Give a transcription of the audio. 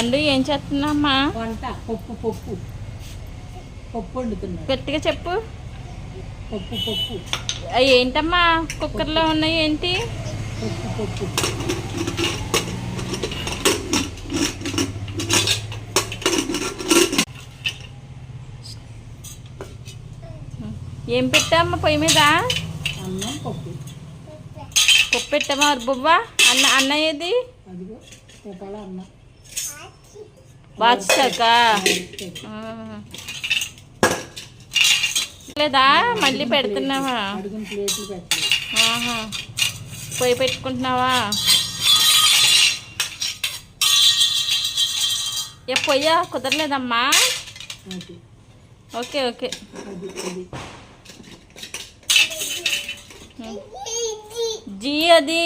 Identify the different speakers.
Speaker 1: పండు ఏం చేస్తున్నామ్మా?
Speaker 2: వంట పప్పు పప్పు పప్పు వండుతున్నా.
Speaker 1: గట్టిగా చెప్పు.
Speaker 2: పప్పు పప్పు
Speaker 1: ఏంటమ్మా కుక్కర్లో ఉన్నాయి ఏంటి?
Speaker 2: పప్పు పప్పు
Speaker 1: ఏం పెట్టామ్మా పొయ్యి మీద?
Speaker 2: అన్నం పప్పు.
Speaker 1: పప్పు పెట్టామా? బువ్వా అన్న ఏది?
Speaker 2: అదిగో పెట్టాల అన్నం
Speaker 1: బాచాక లేదా మళ్ళీ పెడుతున్నావా?
Speaker 2: అడిగిన ప్లేట్లు పెట్టలేదు.
Speaker 1: పొయ్యి పెట్టుకుంటున్నావా? ఏ పొయ్యా కుదరలేదమ్మా?
Speaker 2: అది
Speaker 1: ఓకే ఓకే.
Speaker 2: అది అది
Speaker 1: జీ అది